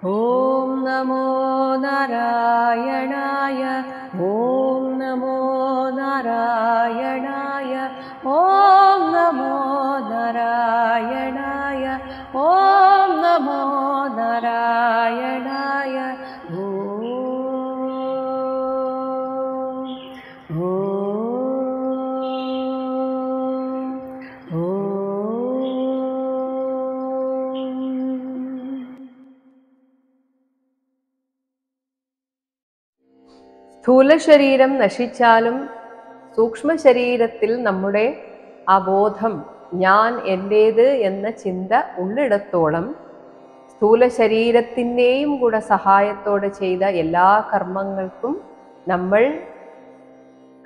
ഓം നമോ നാരായണായ. ഓം നമോ നാരായണായ. ഓം നമോ നാരായണായ. ഓം നമോ നാരായണായ. ഓം സ്ഥൂല ശരീരം നശിച്ചാലും സൂക്ഷ്മ ശരീരത്തിൽ നമ്മുടെ ആ ബോധം ഞാൻ എൻ്റേത് എന്ന ചിന്ത ഉള്ളിടത്തോളം സ്ഥൂല ശരീരത്തിൻ്റെയും കൂടെ സഹായത്തോടെ ചെയ്ത എല്ലാ കർമ്മങ്ങൾക്കും നമ്മൾ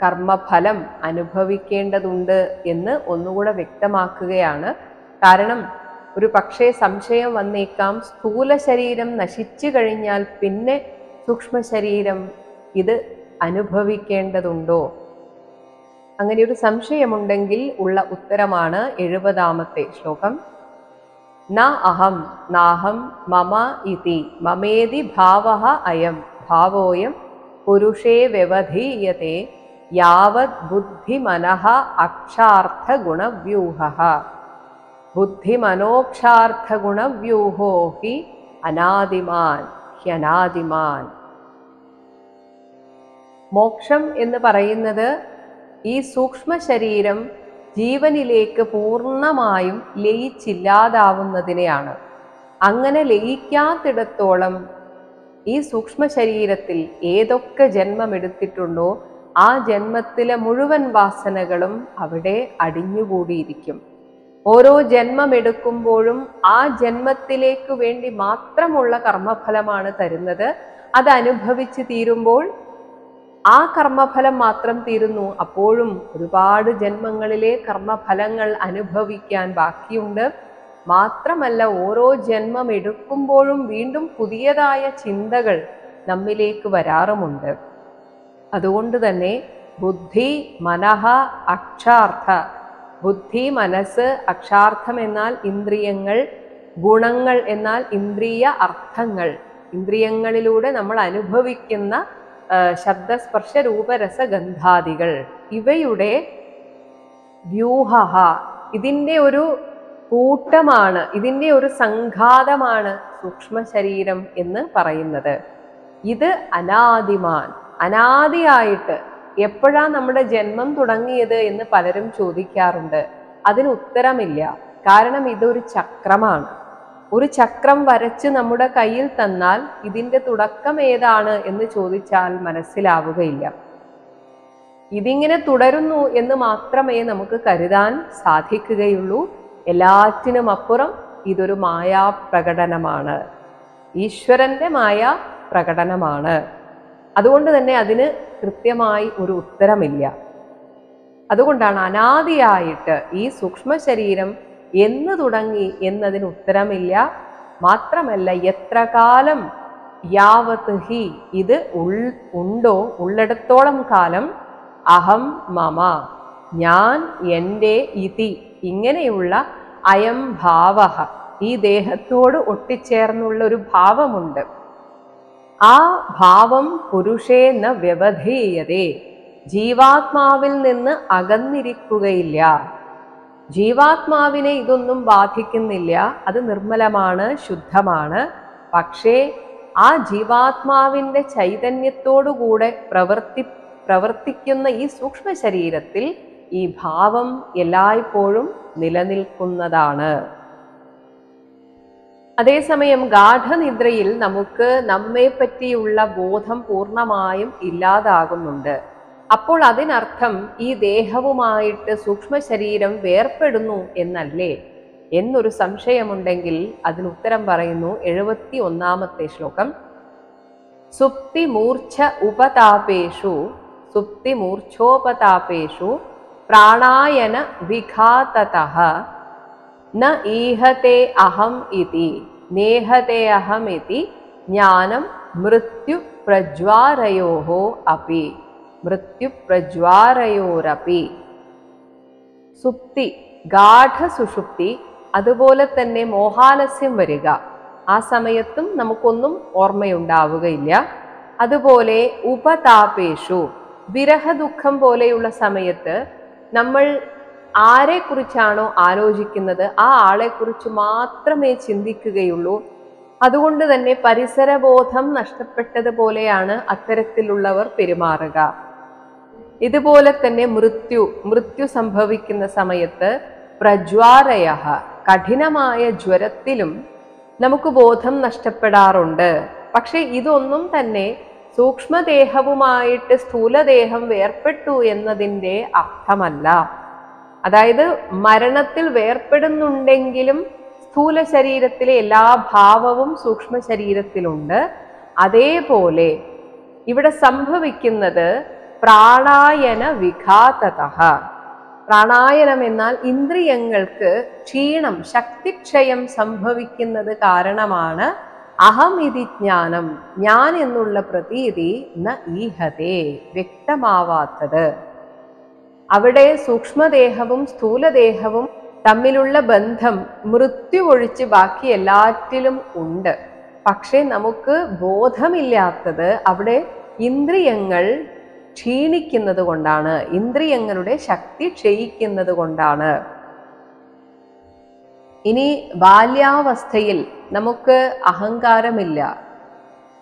കർമ്മഫലം അനുഭവിക്കേണ്ടതുണ്ട് എന്ന് ഒന്നുകൂടെ വ്യക്തമാക്കുകയാണ്. കാരണം ഒരു പക്ഷേ സംശയം വന്നേക്കാം, സ്ഥൂല ശരീരം നശിച്ചു കഴിഞ്ഞാൽ പിന്നെ സൂക്ഷ്മ ശരീരം ഇത് അനുഭവിക്കേണ്ടതുണ്ടോ? അങ്ങനെ ഒരു സംശയമുണ്ടെങ്കിൽ ഉള്ള ഉത്തരമാണ് 70-ാമത്തെ ശ്ലോകം. ന അഹം നാഹം മമ ഇതി മമേതി ഭാവഃ അയം ഭാവോയം പുരുഷേ വ്യവധീയത്തെ യാവത് ബുദ്ധിമനഃ അക്ഷാർത്ഥ ഗുണവ്യൂഹഃ ബുദ്ധിമനോക്ഷാർത്ഥ ഗുണവ്യൂഹോ ഹി അനാദിമാൻ ഹ്യനാദിമാൻ. മോക്ഷം എന്ന് പറയുന്നത് ഈ സൂക്ഷ്മ ശരീരം ജീവനിലേക്ക് പൂർണ്ണമായും ലയിച്ചില്ലാതാവുന്നതിനെയാണ്. അങ്ങനെ ലയിക്കാത്തിടത്തോളം ഈ സൂക്ഷ്മ ശരീരത്തിൽ ഏതൊക്കെ ജന്മമെടുത്തിട്ടുണ്ടോ ആ ജന്മത്തിലെ മുഴുവൻ വാസനകളും അവിടെ അടിഞ്ഞുകൂടിയിരിക്കും. ഓരോ ജന്മമെടുക്കുമ്പോഴും ആ ജന്മത്തിലേക്ക് വേണ്ടി മാത്രമുള്ള കർമ്മഫലമാണ് തരുന്നത്. അത് അനുഭവിച്ച് തീരുമ്പോൾ ആ കർമ്മഫലം മാത്രം തീരുന്നു. അപ്പോഴും ഒരുപാട് ജന്മങ്ങളിലെ കർമ്മഫലങ്ങൾ അനുഭവിക്കാൻ ബാക്കിയുണ്ട്. മാത്രമല്ല, ഓരോ ജന്മം എടുക്കുമ്പോഴും വീണ്ടും പുതിയതായ ചിന്തകൾ നമ്മിലേക്ക് വരാറുമുണ്ട്. അതുകൊണ്ട് തന്നെ ബുദ്ധി മനഃ അക്ഷാർത്ഥ, ബുദ്ധി മനസ്സ്, അക്ഷാർത്ഥം എന്നാൽ ഇന്ദ്രിയങ്ങൾ, ഗുണങ്ങൾ എന്നാൽ ഇന്ദ്രിയ അർത്ഥങ്ങൾ, ഇന്ദ്രിയങ്ങളിലൂടെ നമ്മൾ അനുഭവിക്കുന്ന ശബ്ദസ്പർശ രൂപരസഗന്ധാദികൾ, ഇവയുടെ വ്യൂഹ, ഇതിൻ്റെ ഒരു കൂട്ടമാണ്, ഇതിൻ്റെ ഒരു സംഘാതമാണ് സൂക്ഷ്മ ശരീരം എന്ന് പറയുന്നത്. ഇത് അനാദിമാൻ, അനാദിയായിട്ട് എപ്പോഴാണ് നമ്മുടെ ജന്മം തുടങ്ങിയത് എന്ന് പലരും ചോദിക്കാറുണ്ട്. അതിന് ഉത്തരമില്ല. കാരണം ഇതൊരു ചക്രമാണ്. ഒരു ചക്രം വരച്ച് നമ്മുടെ കയ്യിൽ തന്നാൽ ഇതിൻ്റെ തുടക്കം ഏതാണ് എന്ന് ചോദിച്ചാൽ മനസ്സിലാവുകയില്ല. ഇതിങ്ങനെ തുടരുന്നു എന്ന് മാത്രമേ നമുക്ക് കരുതാൻ സാധിക്കുകയുള്ളൂ. എല്ലാറ്റിനും അപ്പുറം ഇതൊരു മായാപ്രകടനമാണ്, ഈശ്വരന്റെ മായാ പ്രകടനമാണ്. അതുകൊണ്ട് തന്നെ അതിന് കൃത്യമായി ഒരു ഉത്തരമില്ല. അതുകൊണ്ടാണ് അനാദിയായിട്ട് ഈ സൂക്ഷ്മ ശരീരം എന്ന് തുടങ്ങി എന്നതിന് ഉത്തരമില്ല. മാത്രമല്ല, എത്ര കാലം യാവത് ഹി, ഇത് ഉണ്ടോ, ഉള്ളിടത്തോളം കാലം അഹം മമ, ഞാൻ എൻ്റെ, ഇതി ഇങ്ങനെയുള്ള അയം ഭാവഃ, ഈ ദേഹത്തോട് ഒട്ടിച്ചേർന്നുള്ള ഒരു ഭാവമുണ്ട്. ആ ഭാവം പുരുഷേ ന വ്യവധീയതേ, ജീവാത്മാവിൽ നിന്ന് അകന്നിരിക്കുകയില്ല. ജീവാത്മാവിനെ ഇതൊന്നും ബാധിക്കുന്നില്ല. അത് നിർമ്മലമാണ്, ശുദ്ധമാണ്. പക്ഷേ ആ ജീവാത്മാവിൻ്റെ ചൈതന്യത്തോടുകൂടെ പ്രവർത്തിക്കുന്ന ഈ സൂക്ഷ്മ ശരീരത്തിൽ ഈ ഭാവം എല്ലായ്പ്പോഴും നിലനിൽക്കുന്നതാണ്. അതേസമയം ഗാഠനിദ്രയിൽ നമുക്ക് നമ്മെ പറ്റിയുള്ള ബോധം പൂർണ്ണമായും ഇല്ലാതാകുന്നുണ്ട്. അപ്പോൾ അതിനർത്ഥം ഈ ദേഹവുമായിട്ട് സൂക്ഷ്മ ശരീരം വേർപ്പെടുന്നു എന്നല്ലേ എന്നൊരു സംശയമുണ്ടെങ്കിൽ അതിനുത്തരം പറയുന്നു 71-ാമത്തെ ശ്ലോകം. സുപ്തി മൂർച്ഛ ഉപതാപേഷു, സുപ്തി മൂർച്ഛോപതാപേഷു പ്രാണായന വിഘാതതഃ ന ഈഹത്തെ അഹം ഇതി നേഹത്തെ അഹം ഇതി ജ്ഞാനം മൃത്യു പ്രജ്വാരയോഹോ അപി, മൃത്യു പ്രജ്വാരയോരപി. സുപ്തി, ഗാഠ സുഷുപ്തി, അതുപോലെ തന്നെ മോഹാലസ്യം വരിക, ആ സമയത്തും നമുക്കൊന്നും ഓർമ്മയുണ്ടാവുകയില്ല. അതുപോലെ ഉപതാപേഷു, വിരഹദുഃഖം പോലെയുള്ള സമയത്ത് നമ്മൾ ആരെക്കുറിച്ചാണോ ആലോചിക്കുന്നത് ആ ആളെക്കുറിച്ച് മാത്രമേ ചിന്തിക്കുകയുള്ളൂ. അതുകൊണ്ട് തന്നെ പരിസരബോധം നഷ്ടപ്പെട്ടതുപോലെയാണ് അത്തരത്തിലുള്ളവർ പെരുമാറുക. ഇതുപോലെ തന്നെ മൃത്യു സംഭവിക്കുന്ന സമയത്ത് പ്രജ്വാരയ, കഠിനമായ ജ്വരത്തിലും നമുക്ക് ബോധം നഷ്ടപ്പെടാറുണ്ട്. പക്ഷെ ഇതൊന്നും തന്നെ സൂക്ഷ്മദേഹവുമായിട്ട് സ്ഥൂലദേഹം വേർപെട്ടു എന്നതിൻ്റെ അർത്ഥമല്ല. അതായത് മരണത്തിൽ വേർപ്പെടുന്നുണ്ടെങ്കിലും സ്ഥൂല ശരീരത്തിലെ എല്ലാ ഭാവവും സൂക്ഷ്മ ശരീരത്തിലുണ്ട്. അതേപോലെ ഇവിടെ സംഭവിക്കുന്നത് പ്രാണായന വിഘാതതഃ. പ്രാണായനം എന്നാൽ ഇന്ദ്രിയങ്ങൾക്ക് ക്ഷീണം, ശക്തിക്ഷയം സംഭവിക്കുന്നത് കാരണമാണ് അഹം ഇതി ജ്ഞാനം, ഞാൻ എന്നുള്ള പ്രതീതി ന ഈഹതേ, വ്യക്തമാവാത്തത്. അവിടെ സൂക്ഷ്മദേഹവും സ്ഥൂലദേഹവും തമ്മിലുള്ള ബന്ധം മൃത്യു ഒഴിച്ച് ബാക്കി എല്ലാറ്റിലും ഉണ്ട്. പക്ഷെ നമുക്ക് ബോധമില്ലാത്തത് അവിടെ ഇന്ദ്രിയങ്ങൾ ക്ഷീണിക്കുന്നത് കൊണ്ടാണ്, ഇന്ദ്രിയങ്ങളുടെ ശക്തി ക്ഷയിക്കുന്നത് കൊണ്ടാണ്. ഇനി ബാല്യാവസ്ഥയിൽ നമുക്ക് അഹങ്കാരമില്ല.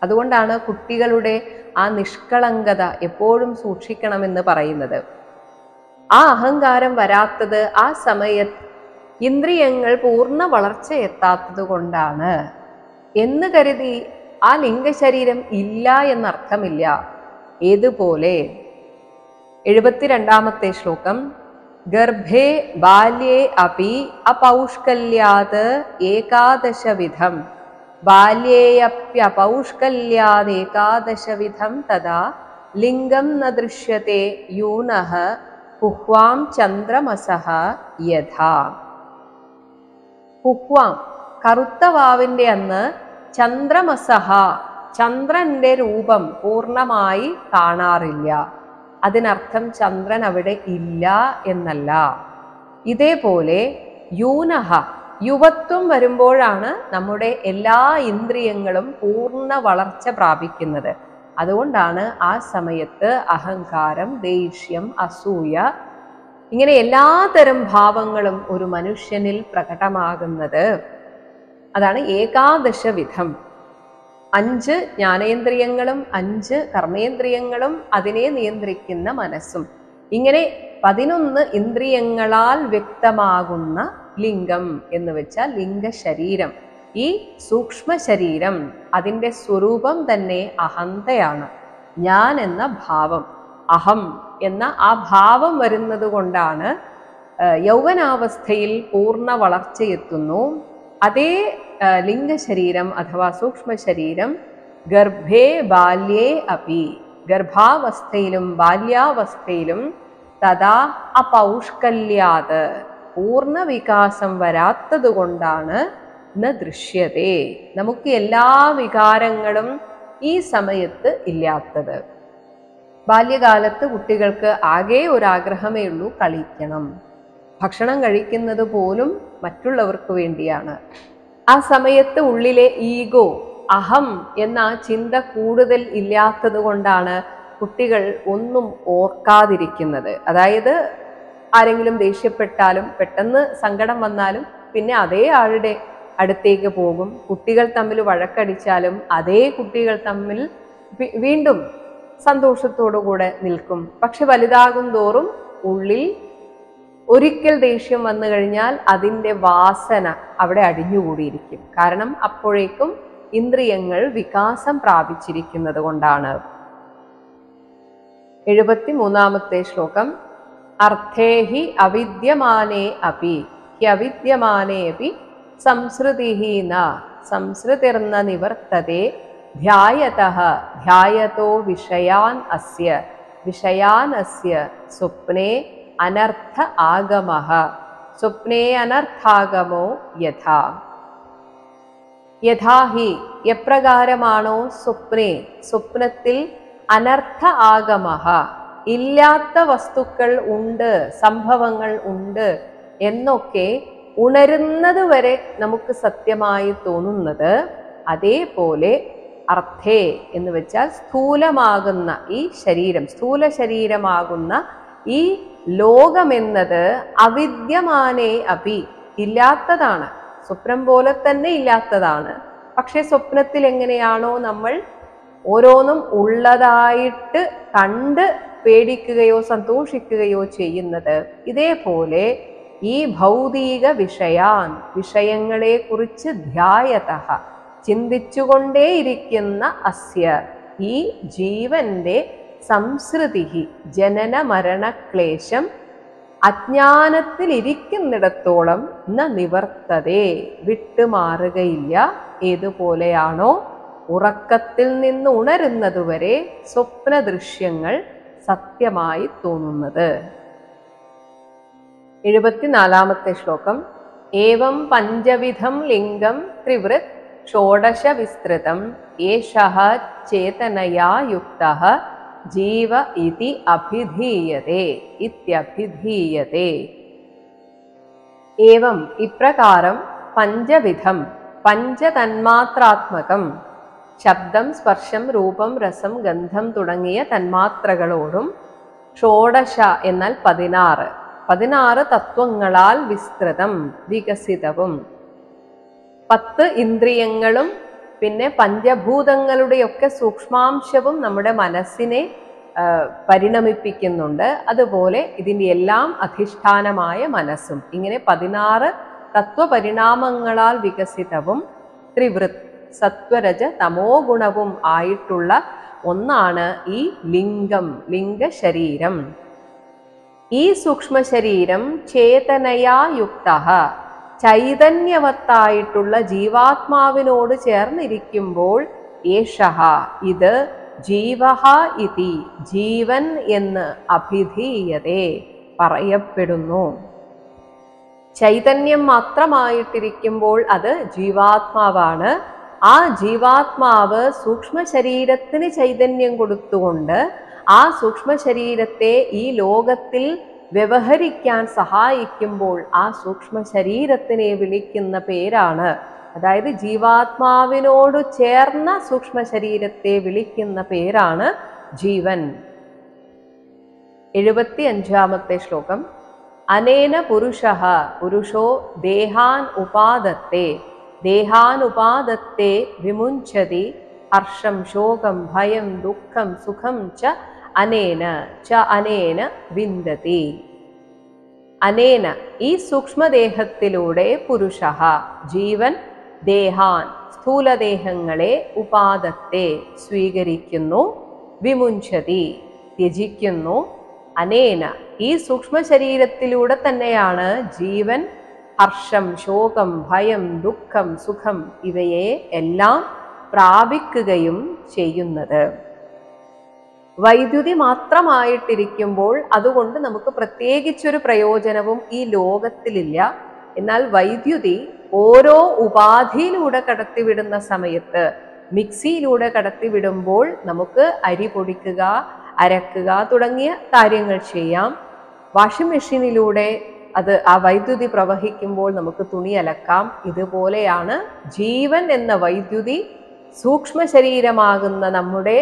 അതുകൊണ്ടാണ് കുട്ടികളുടെ ആ നിഷ്കളങ്കത എപ്പോഴും സൂക്ഷിക്കണമെന്ന് പറയുന്നത്. ആ അഹങ്കാരം വരാത്തത് ആ സമയത്ത് ഇന്ദ്രിയങ്ങൾ പൂർണ്ണ വളർച്ച എത്താത്തത് കൊണ്ടാണ് എന്ന് കരുതി ആ ലിംഗശരീരം ഇല്ല എന്നർത്ഥമില്ല. ഏതുപോലെ 72ാമത്തെ ശ്ലോകം, ഗർഭേ ബാല്യേ അപി അപൗഷ്കല്യാത് ഏകാദശവിധം, ബാല്യേയപ്യപൗഷ്കല്യാത് ഏകാദശവിധം തഥാ ലിംഗം ന ദൃശ്യത്തെ യൂനഃ പുഹ്വാം ചന്ദ്രമസഃ യഥാ. പുഹ്വാം, കറുത്ത വാവിന്റെ അന്ന്, ചന്ദ്രമസഃ, ചന്ദ്രന്റെ രൂപം പൂർണ്ണമായി കാണാറില്ല. അതിനർത്ഥം ചന്ദ്രൻ അവിടെ ഇല്ല എന്നല്ല. ഇതേപോലെ യൂനഃ, യുവത്വം വരുമ്പോഴാണ് നമ്മുടെ എല്ലാ ഇന്ദ്രിയങ്ങളും പൂർണ്ണ വളർച്ച പ്രാപിക്കുന്നത്. അതുകൊണ്ടാണ് ആ സമയത്ത് അഹങ്കാരം, ദേഷ്യം, അസൂയ, ഇങ്ങനെ എല്ലാതരം ഭാവങ്ങളും ഒരു മനുഷ്യനിൽ പ്രകടമാകുന്നത്. അതാണ് ഏകാദശവിധം. 5 ജ്ഞാനേന്ദ്രിയങ്ങളും 5 കർമ്മേന്ദ്രിയങ്ങളും അതിനെ നിയന്ത്രിക്കുന്ന മനസ്സും, ഇങ്ങനെ 11 ഇന്ദ്രിയങ്ങളാൽ വ്യക്തമാകുന്ന ലിംഗം എന്ന് വെച്ചാൽ ലിംഗശരീരം. ഈ സൂക്ഷ്മ ശരീരം അതിൻ്റെ സ്വരൂപം തന്നെ അഹന്തയാണ്. ഞാൻ എന്ന ഭാവം, അഹം എന്ന ആ ഭാവം വരുന്നത് കൊണ്ടാണ് യൗവനാവസ്ഥയിൽ പൂർണ്ണ വളർച്ചയെത്തുന്നു. അതേ ലിംഗശരീരം അഥവാ സൂക്ഷ്മ ശരീരം ഗർഭേ ബാല്യേ അപി, ഗർഭാവസ്ഥയിലും ബാല്യാവസ്ഥയിലും തഥാ അപൗഷ്കല്യാത്, പൂർണ്ണ വികാസം വരാത്തത് കൊണ്ടാണ് ന ദൃശ്യതേ, നമുക്ക് എല്ലാ വികാരങ്ങളും ഈ സമയത്ത് ഇല്ലാത്തത്. ബാല്യകാലത്ത് കുട്ടികൾക്ക് ആകെ ഒരാഗ്രഹമേ ഉള്ളൂ, കളിക്കണം. ഭക്ഷണം കഴിക്കുന്നത് പോലും മറ്റുള്ളവർക്ക് വേണ്ടിയാണ്. ആ സമയത്ത് ഉള്ളിലെ ഈഗോ, അഹം എന്ന ചിന്ത കൂടുതൽ ഇല്ലാത്തത് കൊണ്ടാണ് കുട്ടികൾ ഒന്നും ഓർക്കാതിരിക്കുന്നത്. അതായത് ആരെങ്കിലും ദേഷ്യപ്പെട്ടാലും പെട്ടെന്ന് സങ്കടം വന്നാലും പിന്നെ അതേ ആളുടെ അടുത്തേക്ക് പോകും. കുട്ടികൾ തമ്മിൽ വഴക്കടിച്ചാലും അതേ കുട്ടികൾ തമ്മിൽ വീണ്ടും സന്തോഷത്തോടുകൂടെ നിൽക്കും. പക്ഷെ വലുതാകും തോറും ഉള്ളിൽ ഒരിക്കൽ ദേഷ്യം വന്നു കഴിഞ്ഞാൽ അതിൻ്റെ വാസന അവിടെ അടിഞ്ഞുകൂടിയിരിക്കും. കാരണം അപ്പോഴേക്കും ഇന്ദ്രിയങ്ങൾ വികാസം പ്രാപിച്ചിരിക്കുന്നത് കൊണ്ടാണ്. 73ാമത്തെ ശ്ലോകം, അർത്ഥേഹി അവിദ്യമാനേ അപി ഹ്യവിദ്യമാനേപി സംസൃതിഃ ന സംസൃതിർന നിവർത്തതേ ധ്യായതഃ ധ്യായതോ വിഷയാൻ അസ്യ സ്വപ്നേ അനർത്ഥ ആഗമഃ സ്വപ്നേ അനർത്ഥാഗമോ യഥാ. യഥാഹി, എപ്രകാരമാണോ സ്വപ്നേ, സ്വപ്നത്തിൽ അനർത്ഥ ആഗമഃ, ഇല്ലാത്ത വസ്തുക്കൾ ഉണ്ട്, സംഭവങ്ങൾ ഉണ്ട് എന്നൊക്കെ ഉണരുന്നത് വരെ നമുക്ക് സത്യമായി തോന്നുന്നത്, അതേപോലെ അർത്ഥേ എന്ന് വെച്ചാൽ സ്ഥൂലമാകുന്ന ഈ ശരീരം, സ്ഥൂല ശരീരമാകുന്ന ഈ ലോകമെന്നത് അവിദ്യമാനേ അപി, ഇല്ലാത്തതാണ്, സ്വപ്നം പോലെ തന്നെ ഇല്ലാത്തതാണ്. പക്ഷെ സ്വപ്നത്തിൽ എങ്ങനെയാണോ നമ്മൾ ഓരോന്നും ഉള്ളതായിട്ട് കണ്ട് പേടിക്കുകയോ സന്തോഷിക്കുകയോ ചെയ്യുന്നത്, ഇതേപോലെ ഈ ഭൗതിക വിഷയങ്ങളെ കുറിച്ച് ധ്യായതഃ ചിന്തിച്ചുകൊണ്ടേയിരിക്കുന്ന അസ്യ ഈ ജീവന്റെ സംസൃതി ജനന മരണക്ലേശം അജ്ഞാനത്തിൽ ഇരിക്കുന്നിടത്തോളം ന നിവർത്തതേ വിട്ടുമാറുകയില്ല. ഏതുപോലെയാണോ ഉറക്കത്തിൽ നിന്ന് ഉണരുന്നതുവരെ സ്വപ്ന ദൃശ്യങ്ങൾ സത്യമായി തോന്നുന്നത്. 74-ാമത്തെ ശ്ലോകം. ഏവം പഞ്ചവിധം ലിംഗം ത്രിവൃത് ഷോഡശ വിസ്തൃതം ഏഷഃ ചേതനയാ യുക്തഃ ജീവ ഇതി അഭിധീയതേ ഇത്യഭിധീയതേ. ഏവം ഇപ്രകാരം പഞ്ചവിധം പഞ്ചതന്മാത്രാത്മകം ശബ്ദം സ്പർശം രൂപം രസം ഗന്ധം തുടങ്ങിയ തന്മാത്രകളോടും ഷോഡശ എന്നാൽ 16 തത്വങ്ങളാൽ വിസ്തൃതം വികസിതവും 10 ഇന്ദ്രിയങ്ങളും പിന്നെ പഞ്ചഭൂതങ്ങളുടെയൊക്കെ സൂക്ഷ്മാംശവും നമ്മുടെ മനസ്സിനെ പരിണമിപ്പിക്കുന്നുണ്ട്. അതുപോലെ ഇതിൻ്റെ എല്ലാം അധിഷ്ഠാനമായ മനസ്സും, ഇങ്ങനെ 16 തത്വപരിണാമങ്ങളാൽ വികസിതവും ത്രിവൃത് സത്വരജ തമോ ഗുണവും ആയിട്ടുള്ള ഒന്നാണ് ഈ ലിംഗശരീരം. ഈ സൂക്ഷ്മ ശരീരം ചേതനയാ യുക്തഃ ചൈതന്യവത്തായിട്ടുള്ള ജീവാത്മാവിനോട് ചേർന്നിരിക്കുമ്പോൾ ഏഷഃ ഇത് ജീവഃ ഇതി ജീവൻ എന്ന് അഭിധീയതേ പറയപ്പെടുന്നു. ചൈതന്യം മാത്രമായിട്ടിരിക്കുമ്പോൾ അത് ജീവാത്മാവാണ്. ആ ജീവാത്മാവ് സൂക്ഷ്മ ശരീരത്തിന് ചൈതന്യം കൊടുത്തുകൊണ്ട് ആ സൂക്ഷ്മ ശരീരത്തെ ഈ ലോകത്തിൽ വ്യവഹരിക്കാൻ സഹായിക്കുമ്പോൾ ആ സൂക്ഷ്മ ശരീരത്തിനെ വിളിക്കുന്ന പേരാണ്, അതായത് ജീവാത്മാവിനോട് ചേർന്ന സൂക്ഷ്മ ശരീരത്തെ വിളിക്കുന്ന പേരാണ് ജീവൻ. 75-ാമത്തെ ശ്ലോകം. അനേന പുരുഷോ ദേഹാനുപാദത്തെ വിമുഞ്ചതി ഹർഷം ശോകം ഭയം ദുഃഖം സുഖം ച അനേന വിന്ദതി. അനേന ഈ സൂക്ഷ്മദേഹത്തിലൂടെ പുരുഷഃ ജീവൻ ദേഹാൻ സ്ഥൂലദേഹങ്ങളെ ഉപാദത്തെ സ്വീകരിക്കുന്നു, വിമുഞ്ചതി ത്യജിക്കുന്നു. അനേന ഈ സൂക്ഷ്മ ശരീരത്തിലൂടെ തന്നെയാണ് ജീവൻ ഹർഷം ശോകം ഭയം ദുഃഖം സുഖം ഇവയെ എല്ലാം പ്രാപിക്കുകയും ചെയ്യുന്നത്. വൈദ്യുതി മാത്രമായിട്ടിരിക്കുമ്പോൾ അതുകൊണ്ട് നമുക്ക് പ്രത്യേകിച്ചൊരു പ്രയോജനവും ഈ ലോകത്തിലില്ല. എന്നാൽ വൈദ്യുതി ഓരോ ഉപാധിയിലൂടെ കടത്തിവിടുന്ന സമയത്ത്, മിക്സിയിലൂടെ കടത്തിവിടുമ്പോൾ നമുക്ക് അരി പൊടിക്കുക, അരക്കുക തുടങ്ങിയ കാര്യങ്ങൾ ചെയ്യാം. വാഷിംഗ് മെഷീനിലൂടെ ആ വൈദ്യുതി പ്രവഹിക്കുമ്പോൾ നമുക്ക് തുണി അലക്കാം. ഇതുപോലെയാണ് ജീവൻ എന്ന വൈദ്യുതി സൂക്ഷ്മ ശരീരമാകുന്ന നമ്മുടെ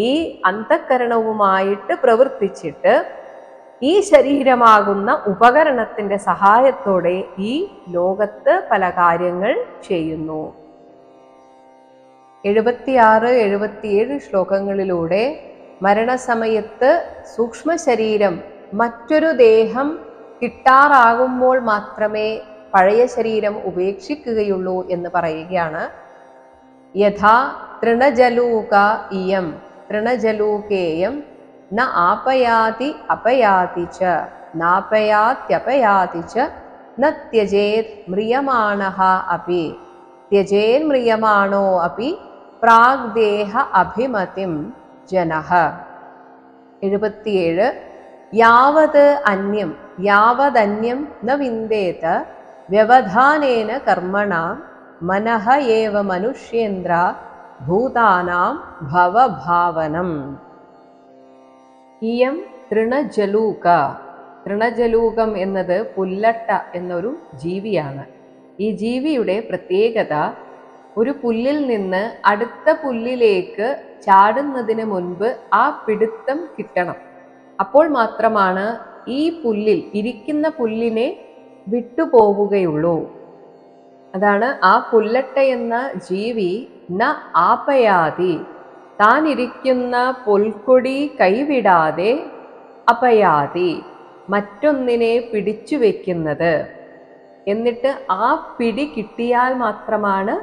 ഈ അന്തഃകരണവുമായിട്ട് പ്രവർത്തിച്ചിട്ട് ഈ ശരീരമാകുന്ന ഉപകരണത്തിന്റെ സഹായത്തോടെ ഈ ലോകത്ത് പല കാര്യങ്ങൾ ചെയ്യുന്നു. 76-77 ശ്ലോകങ്ങളിലൂടെ മരണസമയത്ത് സൂക്ഷ്മ ശരീരം മറ്റൊരു ദേഹം കിട്ടാറാകുമ്പോൾ മാത്രമേ പഴയ ശരീരം ഉപേക്ഷിക്കുകയുള്ളൂ എന്ന് പറയുകയാണ്. യഥാ തൃണജലൂക ഇയം തൃണജലൂകേയം ന ആപയാതി അപയാതി ച നാപയാത്യപയാതി ച ന ത്യജേത് മ്രിയമാണഃ അപി ത്യജേന്മ്രിയമാണോ അപി പ്രാഗ്ദേഹ അഭിമതിം ജനഃ. 77 യാവദന്യം ന വിന്ദേത വ്യവധാനേന കർമ്മണ മനഃ ഏവ മനുഷ്യേന്ദ്ര ഭൂതാനാം ഭവഭാവനം. ഇയം തൃണജലൂക തൃണജലൂകം എന്നത് പുല്ലട്ട എന്നൊരു ജീവിയാണ്. ഈ ജീവിയുടെ പ്രത്യേകത, ഒരു പുല്ലിൽ നിന്ന് അടുത്ത പുല്ലിലേക്ക് ചാടുന്നതിന് മുൻപ് ആ പിടുത്തം കിട്ടണം. അപ്പോൾ മാത്രമാണ് ഈ പുല്ലിൽ ഇരിക്കുന്ന പുല്ലിനെ വിട്ടുപോവുകയുള്ളൂ. അതാണ് ആ പുല്ലട്ട എന്ന ജീവി ന ആപയാതി, താൻ ഇരിക്കുന്ന പുൽക്കൊടി കൈവിടാതെ, അപയാതി മറ്റൊന്നിനെ പിടിച്ചു വെക്കുന്നത്. എന്നിട്ട് ആ പിടി കിട്ടിയാൽ മാത്രമാണ്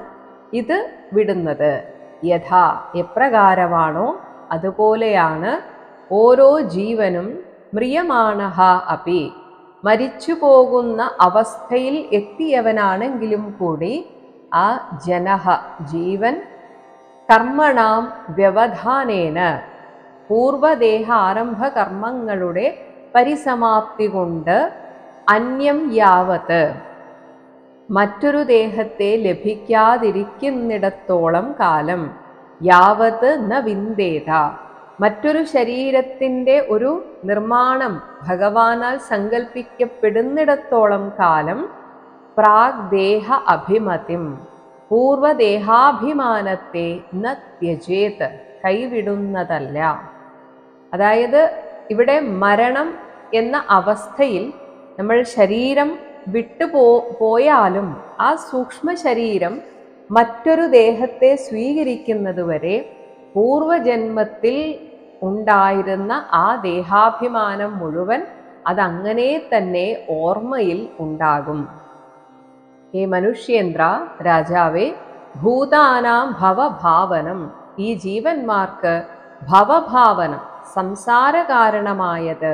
ഇത് വിടുന്നത്. യഥാ എപ്രകാരമാണോ അതുപോലെയാണ് ഓരോ ജീവനും മ്രിയമാണഹ അപി, മരിച്ചു പോകുന്ന അവസ്ഥയിൽ എത്തിയവനാണെങ്കിലും കൂടി ആ ജനഹ ജീവൻ കർമ്മണാം വ്യവധാനേന, പൂർവദേഹ ആരംഭ കർമ്മങ്ങളുടെ പരിസമാപ്തി കൊണ്ട് അന്യം യാവത്ത്, മറ്റൊരു ദേഹത്തെ ലഭിക്കാതിരിക്കുന്നിടത്തോളം കാലം, യാവത് ന വിന്ദേത, മറ്റൊരു ശരീരത്തിൻ്റെ ഒരു നിർമ്മാണം ഭഗവാനാൽ സങ്കല്പിക്കപ്പെടുന്നിടത്തോളം കാലം, പ്രാഗ്ദേഹ അഭിമതിം, പൂർവദേഹാഭിമാനത്തെ ന ത്യജേത്, കൈവിടുന്നതല്ല. അതായത് ഇവിടെ മരണം എന്ന അവസ്ഥയിൽ നമ്മൾ ശരീരം പോയാലും ആ സൂക്ഷ്മ ശരീരം മറ്റൊരു ദേഹത്തെ സ്വീകരിക്കുന്നതുവരെ പൂർവജന്മത്തിൽ ഉണ്ടായിരുന്ന ആ ദേഹാഭിമാനം മുഴുവൻ അതങ്ങനെ തന്നെ ഓർമ്മയിൽ ഉണ്ടാകും. ഹേ മനുഷ്യേന്ദ്ര രാജാവേ, ഭൂതാനാം ഭവഭാവനം, ഈ ജീവന്മാർക്ക് ഭവഭാവനം സംസാരകാരണമായത്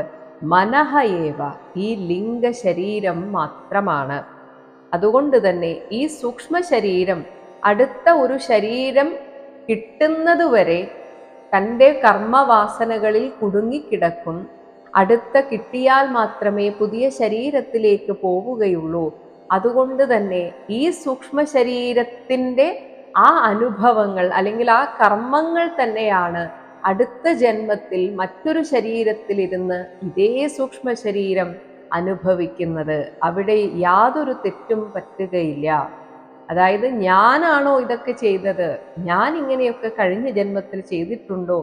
മനഃഏവ, ഈ ലിംഗ ശരീരം മാത്രമാണ്. അതുകൊണ്ട് തന്നെ ഈ സൂക്ഷ്മ ശരീരം അടുത്ത ഒരു ശരീരം കിട്ടുന്നതുവരെ തൻ്റെ കർമ്മവാസനകളിൽ കുടുങ്ങിക്കിടക്കും. അടുത്ത കിട്ടിയാൽ മാത്രമേ പുതിയ ശരീരത്തിലേക്ക് പോവുകയുള്ളൂ. അതുകൊണ്ട് തന്നെ ഈ സൂക്ഷ്മ ശരീരത്തിൻ്റെ ആ അനുഭവങ്ങൾ അല്ലെങ്കിൽ ആ കർമ്മങ്ങൾ തന്നെയാണ് അടുത്ത ജന്മത്തിൽ മറ്റൊരു ശരീരത്തിലിരുന്ന് ഇതേ സൂക്ഷ്മ ശരീരം അനുഭവിക്കുന്നത്. അവിടെ യാതൊരു തെറ്റും പറ്റുകയില്ല. അതായത് ഞാനാണോ ഇതൊക്കെ ചെയ്തത്, ഞാൻ ഇങ്ങനെയൊക്കെ കഴിഞ്ഞ ജന്മത്തിൽ ചെയ്തിട്ടുണ്ടോ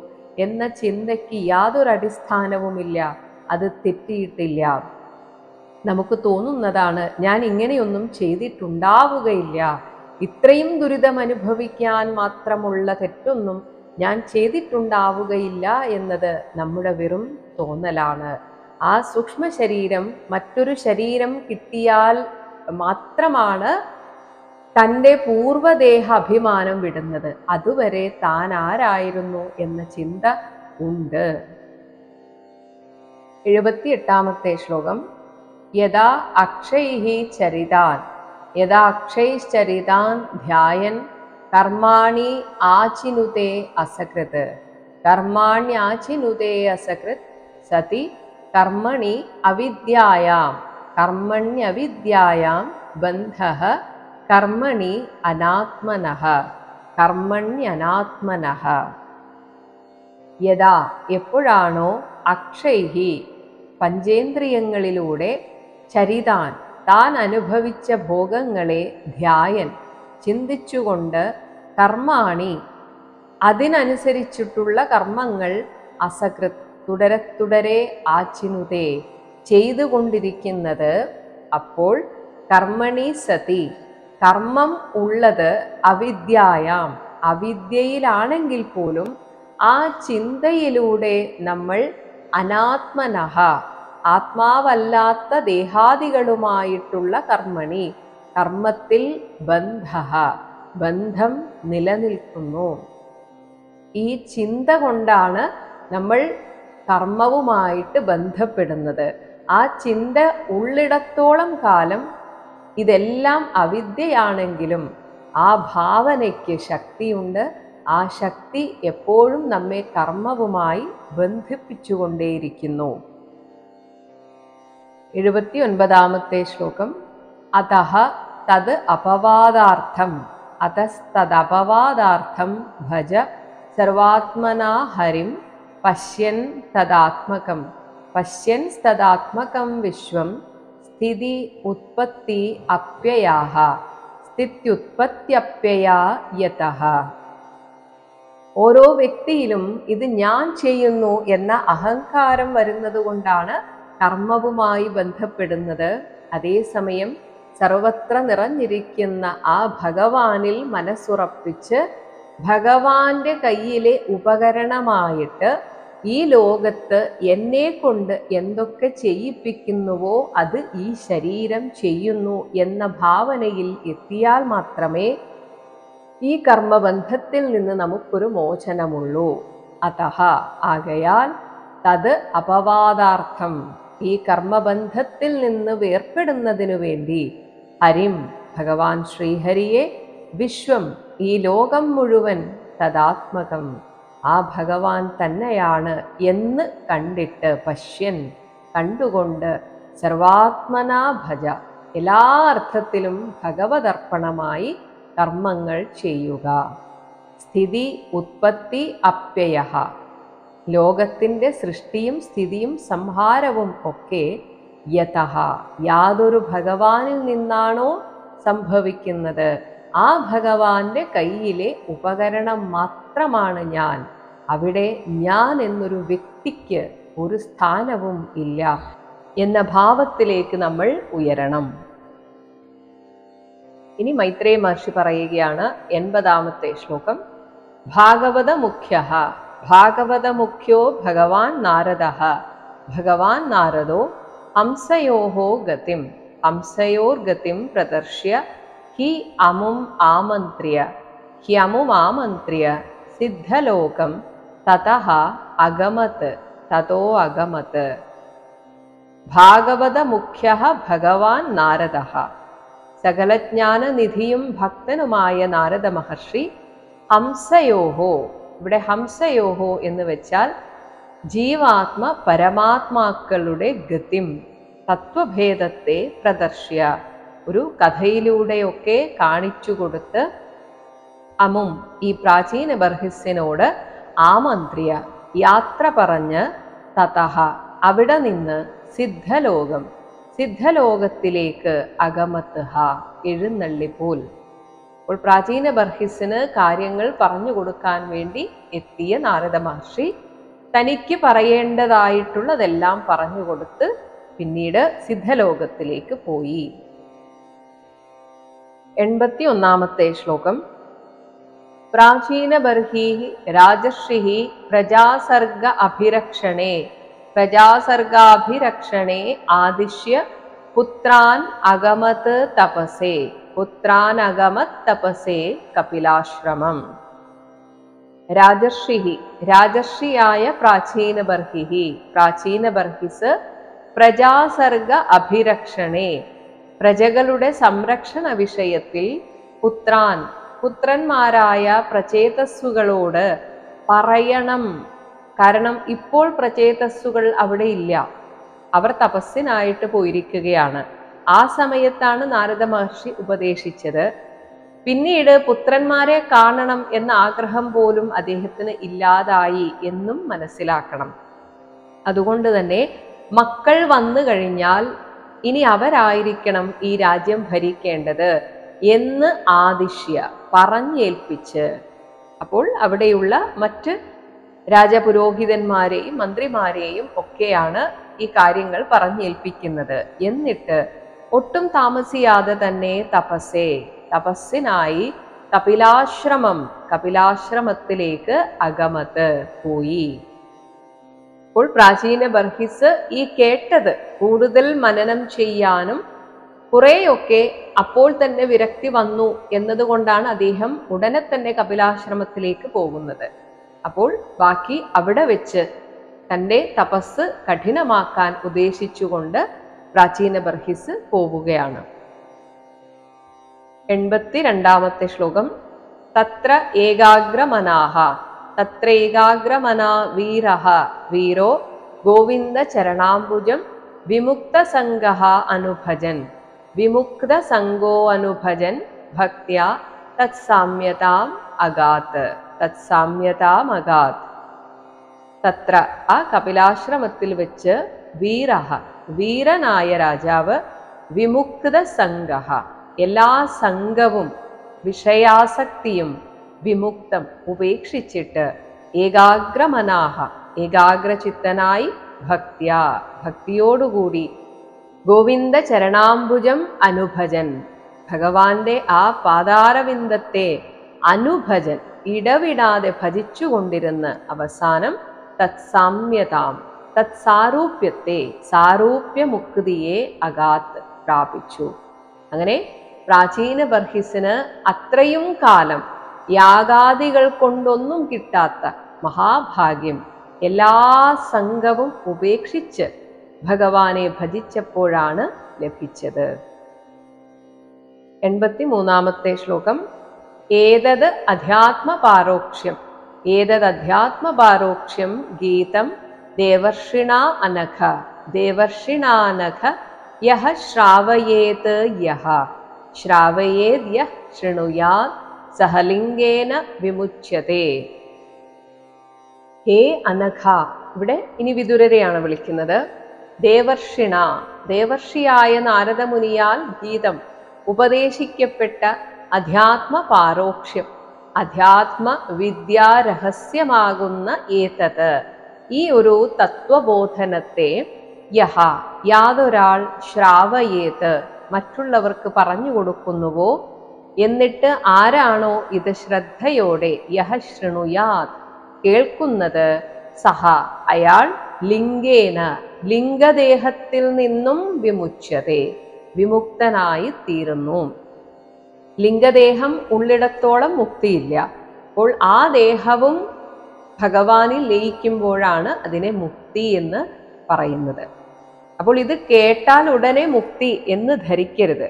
എന്ന ചിന്തയ്ക്ക് യാതൊരു അടിസ്ഥാനവുമില്ല. അത് തെറ്റിയിട്ടില്ല. നമുക്ക് തോന്നുന്നതാണ് ഞാൻ ഇങ്ങനെയൊന്നും ചെയ്തിട്ടുണ്ടാവുകയില്ല, ഇത്രയും ദുരിതം അനുഭവിക്കാൻ മാത്രമുള്ള തെറ്റൊന്നും ഞാൻ ചെയ്തിട്ടുണ്ടാവുകയില്ല എന്നത് നമ്മുടെ വെറും തോന്നലാണ്. ആ സൂക്ഷ്മ ശരീരം മറ്റൊരു ശരീരം കിട്ടിയാൽ മാത്രമാണ് തൻ്റെ പൂർവദേഹ അഭിമാനം വിടുന്നത്. അതുവരെ താൻ ആരായിരുന്നു എന്ന ചിന്ത ഉണ്ട്. 78ാമത്തെ ശ്ലോകം. യഥാ അക്ഷൈഹി ചരിതാൻ, യഥാ അക്ഷൈശ്ചരിതാൻ ധ്യായൻ കർമാണി ആചിനുതേ അസകൃത്, കർമാണ്യാചിനുതേ അസകൃത് സതി കർമ്മണി അവിദ്യായാം, കർമ്മണ്യവിദ്യായാം ബന്ധഃ കർമ്മണി അനാത്മനഃ, കർമ്മണ്യനാത്മനഃ. യഥാ എപ്പോഴാണോ അക്ഷൈഹി പഞ്ചേന്ദ്രിയങ്ങളിലൂടെ ചരിതാൻ താൻ അനുഭവിച്ച ഭോഗങ്ങളെ ധ്യായൻ ചിന്തിച്ചുകൊണ്ട് കർമാണി അതിനനുസരിച്ചിട്ടുള്ള കർമ്മങ്ങൾ അസകൃത് തുടരെ ആചിനുതേ ചെയ്തുകൊണ്ടിരിക്കുന്നത്, അപ്പോൾ കർമ്മണി സതി കർമ്മം ഉള്ളത് അവിദ്യായാം അവിദ്യയിലാണെങ്കിൽ പോലും ആ ചിന്തയിലൂടെ നമ്മൾ അനാത്മനഃ ആത്മാവല്ലാത്ത ദേഹാദികളുമായിട്ടുള്ള കർമ്മണി കർമ്മത്തിൽ ബന്ധഃ ബന്ധം നിലനിൽക്കുന്നു. ഈ ചിന്ത കൊണ്ടാണ് നമ്മൾ കർമ്മവുമായിട്ട് ബന്ധപ്പെടുന്നത്. ആ ചിന്ത ഉള്ളിടത്തോളം കാലം ഇതെല്ലാം അവിദ്യയാണെങ്കിലും ആ ഭാവനയ്ക്ക് ശക്തിയുണ്ട്. ആ ശക്തി എപ്പോഴും നമ്മെ കർമ്മവുമായി ബന്ധിപ്പിച്ചുകൊണ്ടേയിരിക്കുന്നു. 79ാമത്തെ ശ്ലോകം. അതഃ തത് അപവാദാർത്ഥം, അതസ്തദപവാദാർത്ഥം ഭജ സർവാത്മനാ ഹരിം പശ്യൻ തദാത്മകം പശ്യൻസ്തദാത്മകം വിശ്വം സ്ഥിതി ഉത്പത്തി അപ്യയാഹ സ്ഥിത്യുത്പത്യപ്യയാ യതഃ. ഓരോ വ്യക്തിയിലും ഇത് ഞാൻ ചെയ്യുന്നു എന്ന അഹങ്കാരം വരുന്നത് കൊണ്ടാണ് കർമ്മവുമായി ബന്ധപ്പെടുന്നത്. അതേസമയം സർവത്ര നിറഞ്ഞിരിക്കുന്ന ആ ഭഗവാനിൽ മനസ്സുറപ്പിച്ച് ഭഗവാന്റെ കയ്യിലെ ഉപകരണമായിട്ട് ഈ ലോകത്ത് എന്നെ കൊണ്ട് എന്തൊക്കെ ചെയ്യിപ്പിക്കുന്നുവോ അത് ഈ ശരീരം ചെയ്യുന്നു എന്ന ഭാവനയിൽ എത്തിയാൽ മാത്രമേ ഈ കർമ്മബന്ധത്തിൽ നിന്ന് നമുക്കൊരു മോചനമുള്ളൂ. അതഃ ആകയാൽ തത് അപവാദാർത്ഥം ഈ കർമ്മബന്ധത്തിൽ നിന്ന് വേർപ്പെടുന്നതിനു വേണ്ടി ഹരിം ഭഗവാൻ ശ്രീഹരിയെ വിശ്വം ഈ ലോകം മുഴുവൻ തദാത്മകം ആ ഭഗവാൻ തന്നെയാണ് എന്ന് കണ്ടിട്ട് പശ്യൻ കണ്ടുകൊണ്ട് സർവാത്മനാ ഭജ എല്ലാ അർത്ഥത്തിലും ഭഗവതർപ്പണമായി കർമ്മങ്ങൾ ചെയ്യുക. സ്ഥിതി ഉത്പത്തി അപ്യയഃ ലോകത്തിൻ്റെ സൃഷ്ടിയും സ്ഥിതിയും സംഹാരവും ഒക്കെ യതഃ യാതൊരു ഭഗവാനിൽ നിന്നാണോ സംഭവിക്കുന്നത് ആ ഭഗവാന്റെ കയ്യിലെ ഉപകരണം മാത്രമാണ് ഞാൻ. അവിടെ ഞാൻ എന്നൊരു വ്യക്തിക്ക് ഒരു സ്ഥാനവും ഇല്ല എന്ന ഭാവത്തിലേക്ക് നമ്മൾ ഉയരണം. ഇനി മൈത്രേയ മഹർഷി പറയുകയാണ് 80-ാമത്തെ ശ്ലോകം. ഭാഗവത മുഖ്യഃ ഭാഗവത മുഖ്യോ ഭഗവാൻ നാരദഃ ഭഗവാൻ നാരദോ ഹംസയോഃ ഗതിം ഹംസയോർഗതിം പ്രദർശ്യ ഹ്യമുമാമന്ത്ര്യ സിദ്ധലോകം തതഃ അഗമത് തതോ അഗമത്. ഭാഗവത മുഖ്യഃ ഭഗവാൻ നാരദഃ സകലജ്ഞാനനിധിയും ഭക്തനുമായ നാരദ മഹർഷി ഹംസയോഹോ, ഇവിടെ ഹംസയോഹോ എന്ന് വെച്ചാൽ ജീവാത്മ പരമാത്മാക്കളുടെ ഗതിം തത്വഭേദത്തെ പ്രദർശ്യ ഒരു കഥയിലൂടെയൊക്കെ കാണിച്ചു കൊടുത്ത് അമും ഈ പ്രാചീന ബർഹിസിനോട് ആമന്ത്രിയ യാത്ര പറഞ്ഞ് തതഃ അവിടെ നിന്ന് സിദ്ധലോകം സിദ്ധലോകത്തിലേക്ക് അഗമത്ത് എഴുന്നള്ളിപ്പോൽ. അപ്പോൾ പ്രാചീന ബർഹിസിന് കാര്യങ്ങൾ പറഞ്ഞു കൊടുക്കാൻ വേണ്ടി എത്തിയ നാരദ മഹർഷി തനിക്ക് പറയേണ്ടതായിട്ടുള്ളതെല്ലാം പറഞ്ഞു കൊടുത്ത് പിന്നീട് സിദ്ധലോകത്തിലേക്ക് പോയി. 81-ാമത്തെ ശ്ലോകം. പ്രാചീന ബർഹി രാജർഷി പ്രജാസർഗ അഭിരക്ഷണേ ആദിശ്യ പുത്രാൻ അഗമത് തപസേ കപിലാശ്രമം. രാജർഷിയായ പ്രാചീന ബർഹിസ് പ്രജാസർഗ അഭിരക്ഷണേ പ്രജകളുടെ സംരക്ഷണ വിഷയത്തിൽ പുത്രന്മാരായ പ്രചേതസ്സുകളോട് പറയണം. കാരണം ഇപ്പോൾ പ്രചേതസ്സുകൾ അവിടെ ഇല്ല, അവർ തപസ്സിനായിട്ട് പോയിരിക്കുകയാണ്. ആ സമയത്താണ് നാരദ മഹർഷി ഉപദേശിച്ചത്. പിന്നീട് പുത്രന്മാരെ കാണണം എന്ന ആഗ്രഹം പോലും അദ്ദേഹത്തിന് ഇല്ലാതായി എന്നും മനസ്സിലാക്കണം. അതുകൊണ്ട് തന്നെ മക്കൾ വന്നു കഴിഞ്ഞാൽ ഇനി അവരായിരിക്കണം ഈ രാജ്യം ഭരിക്കേണ്ടത് എന്ന് ആദിശ്യ പറഞ്ഞേൽപ്പിച്ച്, അപ്പോൾ അവിടെയുള്ള മറ്റ് രാജപുരോഹിതന്മാരെയും മന്ത്രിമാരെയും ഒക്കെയാണ് ഈ കാര്യങ്ങൾ പറഞ്ഞേൽപ്പിക്കുന്നത്. എന്നിട്ട് ഒട്ടും താമസിയാതെ തന്നെ തപസ്സിനായി കപിലാശ്രമത്തിലേക്ക് അഗമത് പോയി. അപ്പോൾ പ്രാചീന ബർഹിസ് ഈ കേട്ടത് കൂടുതൽ മനനം ചെയ്യാനും കുറെയൊക്കെ അപ്പോൾ തന്നെ വിരക്തി വന്നു എന്നതുകൊണ്ടാണ് അദ്ദേഹം ഉടനെ തന്നെ കപിലാശ്രമത്തിലേക്ക് പോകുന്നത്. അപ്പോൾ ബാക്കി അവിടെ വെച്ച് തൻ്റെ തപസ് കഠിനമാക്കാൻ ഉദ്ദേശിച്ചുകൊണ്ട് പ്രാചീന ബർഹിസ് പോവുകയാണ്. 82-ാമത്തെ ശ്ലോകം. തത്ര ഏകാഗ്രമനാ വീരോ ഗോവിന്ദ ചരണാംബുജം വിമുക്തസംഗോ അനുഭജൻ ഭക്ത്യാ തത്സാമ്യതാം അഗാത്. തത്ര ആ കപിലാശ്രമത്തിൽ വെച്ച് വീരഹ, വീരനായ രാജാവ്, വിമുക്ത സംഗഹ, എല്ലാ സംഘവും വിഷയാസക്തിയും വിമുക്തം ഉപേക്ഷിച്ചിട്ട്, ഏകാഗ്രമനാഹ, ഏകാഗ്രചിത്തനായി, ഭക്ത്യ, ഭക്തിയോടുകൂടി, ഗോവിന്ദ ചരണാംബുജം അനുഭജൻ, ഭഗവാന്റെ ആ പാതാരവിന്ദത്തെ അനുഭജൻ, ഇടവിടാതെ ഭജിച്ചുകൊണ്ടിരുന്ന് അവസാനം തത്സാമ്യതാം, തത്സാരൂപ്യത്തെ, സാരൂപ്യമുക്തിയെ അഗാത്ത്, പ്രാപിച്ചു. അങ്ങനെ പ്രാചീന ബർഹിസിന് അത്രയും കാലം യാഗാദികൾ കൊണ്ടൊന്നും കിട്ടാത്ത മഹാഭാഗ്യം എല്ലാ സംഘവും ഉപേക്ഷിച്ച് ഭഗവാനെ ഭജിച്ചപ്പോഴാണ് ലഭിച്ചത്. 83-ാമത്തെ ശ്ലോകം. ഏതത് അധ്യാത്മപാരോക്ഷ്യം, ഏതദധ്യാത്മപാരോക്ഷ്യം ഗീതം ദേവർഷിണാ അനഘ, ദേവർഷിണാനഘ യഹ ശ്രാവയേത്, യഹ ശ്രാവയേത് യഹ ശൃണുയാത് സഹലിംഗേന വിമുച്യതേ. ഹേ അനഘ, ഇവിടെ ഇനി വിദുരരെയാണ് വിളിക്കുന്നത്. ദേവർഷിണ, ദേവർഷിയായ നാരദമുനിയാൽ ഗീതം ഉപദേശിക്കപ്പെട്ട അധ്യാത്മ പാരോക്ഷ്യം, അധ്യാത്മ വിദ്യാരഹസ്യമാകുന്ന ഏതത്, ഈ ഒരു തത്വബോധനത്തെ, യഹ, യാതൊരാൾ, ശ്രാവയേത്, മറ്റുള്ളവർക്ക് പറഞ്ഞു കൊടുക്കുന്നുവോ, എന്നിട്ട് ആരാണോ ഇത് ശ്രദ്ധയോടെ, യഹ ശൃണുയാത്, കേൾക്കുന്നത്, സഹ, അയാൾ, ലിംഗേന, ലിംഗദേഹത്തിൽ നിന്നും വിമുച്യതേ, വിമുക്തനായി തീരുന്നു. ലിംഗദേഹം ഉള്ളിടത്തോളം മുക്തിയില്ല. അപ്പോൾ ആ ദേഹവും ഭഗവാനിൽ ലയിക്കുമ്പോഴാണ് അതിനെ മുക്തി എന്ന് പറയുന്നത്. അപ്പോൾ ഇത് കേട്ടാൽ ഉടനെ മുക്തി എന്ന് ധരിക്കരുത്.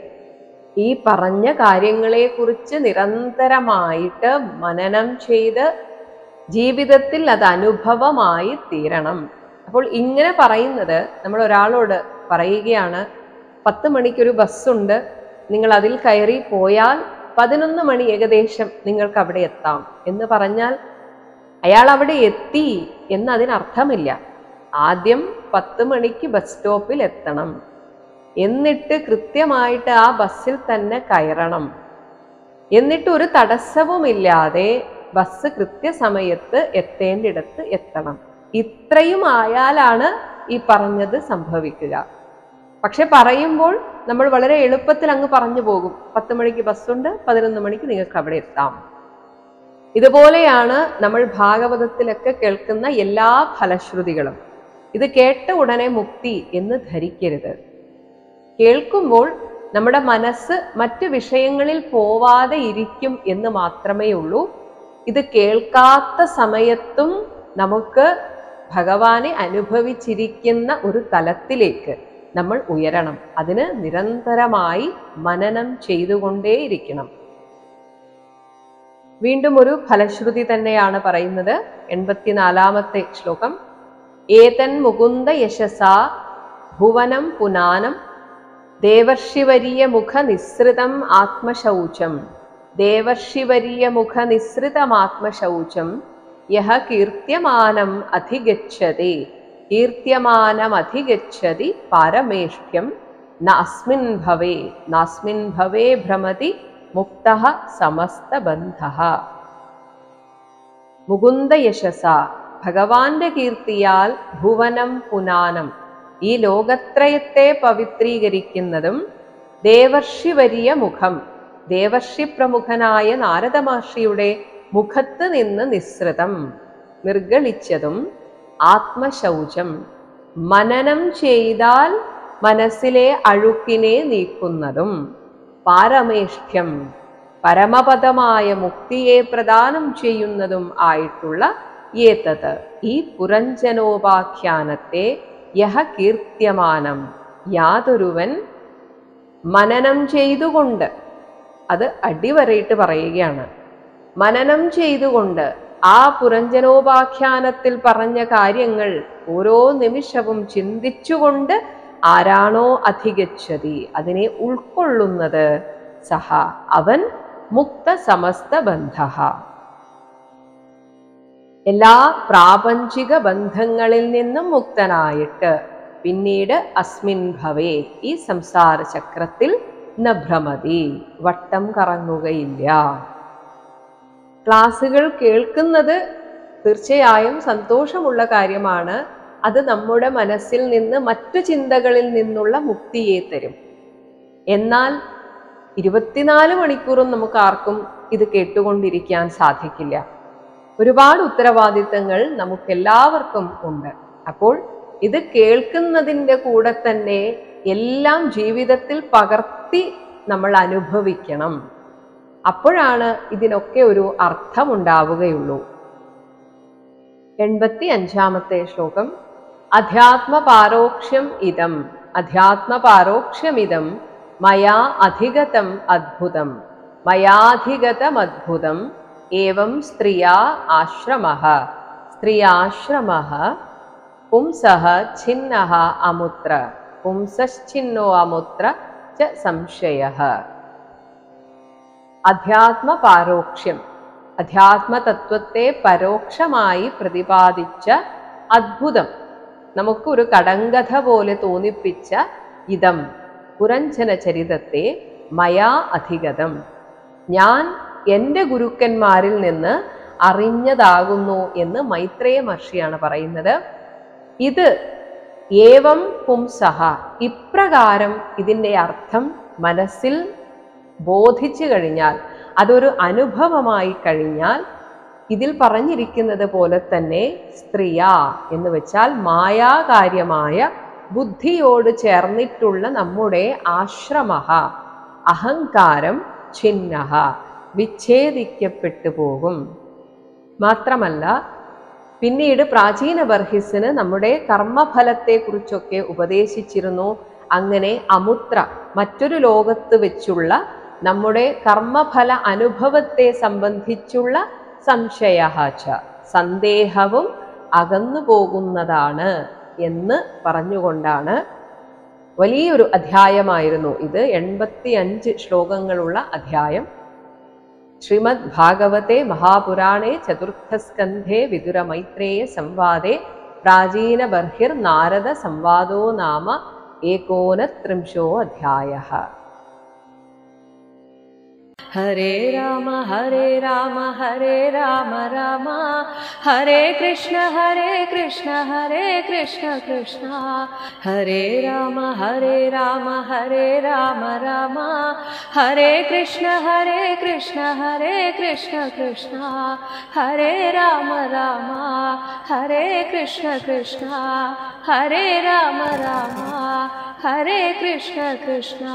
ഈ പറഞ്ഞ കാര്യങ്ങളെക്കുറിച്ച് നിരന്തരമായിട്ട് മനനം ചെയ്ത് ജീവിതത്തിൽ അത് അനുഭവമായി തീരണം. അപ്പോൾ ഇങ്ങനെ പറയുന്നത്, നമ്മൾ ഒരാളോട് പറയുകയാണ്, 10 മണിക്കൊരു ബസ്സുണ്ട്, നിങ്ങൾ അതിൽ കയറി പോയാൽ 11 മണി ഏകദേശം നിങ്ങൾക്ക് അവിടെ എത്താം എന്ന് പറഞ്ഞാൽ അയാൾ അവിടെ എത്തി എന്നതിനർത്ഥമില്ല. ആദ്യം 10 മണിക്ക് ബസ് സ്റ്റോപ്പിൽ എത്തണം, എന്നിട്ട് കൃത്യമായിട്ട് ആ ബസ്സിൽ തന്നെ കയറണം, എന്നിട്ട് ഒരു തടസ്സവുമില്ലാതെ ബസ് കൃത്യസമയത്ത് എത്തേണ്ടിടത്ത് എത്തണം. ഇത്രയും ആയാലാണ് ഈ പറഞ്ഞത് സംഭവിക്കുക. പക്ഷെ പറയുമ്പോൾ നമ്മൾ വളരെ എളുപ്പത്തിൽ അങ്ങ് പറഞ്ഞു പോകും, 10 മണിക്ക് ബസ്സുണ്ട്, 11 മണിക്ക് നിങ്ങൾക്ക് അവിടെ എത്താം. ഇതുപോലെയാണ് നമ്മൾ ഭാഗവതത്തിലൊക്കെ കേൾക്കുന്ന എല്ലാ ഫലശ്രുതികളും. ഇത് കേട്ട ഉടനെ മുക്തി എന്ന് ധരിക്കരുത്. കേൾക്കുമ്പോൾ നമ്മുടെ മനസ്സ് മറ്റു വിഷയങ്ങളിൽ പോവാതെ ഇരിക്കും എന്ന് മാത്രമേ ഉള്ളൂ. ഇത് കേൾക്കാത്ത സമയത്തും നമുക്ക് ഭഗവാനെ അനുഭവിച്ചിരിക്കുന്ന ഒരു തലത്തിലേക്ക് നമ്മൾ ഉയരണം. അതിന് നിരന്തരമായി മനനം ചെയ്തുകൊണ്ടേയിരിക്കണം. വീണ്ടും ഒരു ഫലശ്രുതി തന്നെയാണ് പറയുന്നത്. 84-ാമത്തെ ശ്ലോകം. ഏതൻ മുകുന്ദ യശസാ ഭുവനം പുനാനം ദേവർഷിവരീയ മുഖ നിസ്സൃതം ആത്മശൗചം, ദേവർഷിവരീയ മുഖ നിസ്സൃതമാത്മശൗചം യഹ കീർത്യമാനം അധിഗച്ഛതി, കീർത്യമാനമധിഗച്ഛതി പാരമേഷ്ഠ്യം നാസ്മിൻ ഭവേ, നാസ്മിൻ ഭവേ ഭ്രമതി മുക്തഃ സമസ്തബന്ധഃ. മുകുന്ദ യശസ, ഭഗവാന്റെ കീർത്തിയാൽ ഭുവനം പുനാനം, ഈ ലോകത്രയത്തെ പവിത്രീകരിക്കുന്നതും, ദേവർഷിവരിയ മുഖം, ദേവർഷി പ്രമുഖനായ നാരദ മഹർഷിയുടെ മുഖത്ത് നിന്ന് നിസ്സൃതം, നിർഗളിച്ചതും, ആത്മശൗചം, മനനം ചെയ്താൽ മനസ്സിലെ അഴുക്കിനെ നീക്കുന്നതും, പാരമേഷ്ഠ്യം, പരമപദമായ മുക്തിയെ പ്രദാനം ചെയ്യുന്നതും ആയിട്ടുള്ള ഏതത്, ഈ പുരഞ്ജനോപാഖ്യാനത്തെ, യഹ കീർത്യമാനം, യാതൊരുവൻ മനനം ചെയ്തുകൊണ്ട്, അത് അടിവരയിട്ട് പറയുകയാണ്, മനനം ചെയ്തുകൊണ്ട് ആ പുരഞ്ജനോപാഖ്യാനത്തിൽ പറഞ്ഞ കാര്യങ്ങൾ ഓരോ നിമിഷവും ചിന്തിച്ചുകൊണ്ട് ആരാണോ അധിഗച്ഛതി, അതിനെ ഉൾക്കൊള്ളുന്നത്, സഹ, അവൻ മുക്ത സമസ്ത ബന്ധഃ, എല്ലാ പ്രാപഞ്ചിക ബന്ധങ്ങളിൽ നിന്നും മുക്തനായിട്ട് പിന്നീട് അസ്മിൻ ഭവേ, ഈ സംസാര ചക്രത്തിൽ ന ഭ്രമതി, വട്ടം കറങ്ങുകയില്ല. ക്ലാസ്സുകൾ കേൾക്കുന്നത് തീർച്ചയായും സന്തോഷമുള്ള കാര്യമാണ്. അത് നമ്മുടെ മനസ്സിൽ നിന്ന് മറ്റു ചിന്തകളിൽ നിന്നുള്ള മുക്തിയെ തരും. എന്നാൽ 24 മണിക്കൂറും നമുക്ക് ആർക്കും ഇത് കേട്ടുകൊണ്ടിരിക്കാൻ സാധിക്കില്ല. ഒരുപാട് ഉത്തരവാദിത്തങ്ങൾ നമുക്കെല്ലാവർക്കും ഉണ്ട്. അപ്പോൾ ഇത് കേൾക്കുന്നതിൻ്റെ കൂടെ തന്നെ എല്ലാം ജീവിതത്തിൽ പകർത്തി നമ്മൾ അനുഭവിക്കണം. അപ്പോഴാണ് ഇതിനൊക്കെ ഒരു അർത്ഥമുണ്ടാവുകയുള്ളൂ. 85-ാമത്തെ ശ്ലോകം. അധ്യാത്മപാരോക്ഷ്യം ഇദം, അധ്യാത്മപാരോക്ഷ്യമിദം മയാ അധിഗതം അദ്ഭുതം, മയാധിഗതമദ്ഭുതം ഏവം സ്ത്രിയാ ആശ്രമഃ, സ്ത്രിയാശ്രമഃ പുംസഃ ഛിന്നഃ അമുത്ര, പുംസശ്ഛിന്നോ അമുത്ര ച സംശയഃ. അധ്യാത്മപാരോക്ഷ്യം, അധ്യാത്മതത്വത്തെ പരോക്ഷമായി പ്രതിപാദിച്ച അദ്ഭുതം, നമുക്കൊരു കടങ്കഥ പോലെ തോന്നിപ്പിച്ച ഇതം പുരഞ്ജന ചരിതത്തെ മയാ അധിഗതം, ഞാൻ എൻ്റെ ഗുരുക്കന്മാരിൽ നിന്ന് അറിഞ്ഞതാകുന്നു എന്ന് മൈത്രേയ മഹർഷിയാണ് പറയുന്നത്. ഇത് ഏവം പുംസഹ, ഇപ്രകാരം ഇതിൻ്റെ അർത്ഥം മനസ്സിൽ ബോധിച്ചു കഴിഞ്ഞാൽ, അതൊരു അനുഭവമായി കഴിഞ്ഞാൽ, ഇതിൽ പറഞ്ഞിരിക്കുന്നത് പോലെ തന്നെ സ്ത്രീയ എന്ന് വെച്ചാൽ മായാകാര്യമായ ബുദ്ധിയോട് ചേർന്നിട്ടുള്ള നമ്മുടെ ആശ്രമഃ, അഹങ്കാരം ഛിന്നഃ, വിച്ഛേദിക്കപ്പെട്ടു പോകും. മാത്രമല്ല പിന്നീട് പ്രാചീന ബർഹിസിന് നമ്മുടെ കർമ്മഫലത്തെക്കുറിച്ചൊക്കെ ഉപദേശിച്ചിരുന്നു. അങ്ങനെ അമുത്ര, മറ്റൊരു ലോകത്ത് വെച്ചുള്ള നമ്മുടെ കർമ്മഫല അനുഭവത്തെ സംബന്ധിച്ചുള്ള സംശയഃ ച, സന്ദേഹവും അകന്നു പോകുന്നതാണ് എന്ന് പറഞ്ഞുകൊണ്ടാണ്. വലിയൊരു അധ്യായമായിരുന്നു ഇത്. 85 ശ്ലോകങ്ങളുള്ള അധ്യായം. ശ്രീമദ് ഭാഗവതേ മഹാപുരാണേ ചതുർത്ഥസ്കന്ധേ വിദുരമൈത്രേയ സംവാദേ പ്രാചീന ബർഹിർ നാരദ സംവാദോ നാമ 39 അധ്യായഃ. ഹരേ രാമ ഹരേ രാമ ഹരേ രാമ രാമ ഹരേ കൃഷ്ണ ഹരേ കൃഷ്ണ ഹരേ കൃഷ്ണ കൃഷ്ണ ഹരേ രാമ ഹരേ രാമ ഹരേ രാമ രാമ ഹരേ കൃഷ്ണ ഹരേ കൃഷ്ണ ഹരേ കൃഷ്ണ കൃഷ്ണ ഹരേ രാമ രാമ ഹരേ കൃഷ്ണ കൃഷ്ണ ഹരേ രാമ രാമ ഹരേ കൃഷ്ണ കൃഷ്ണ.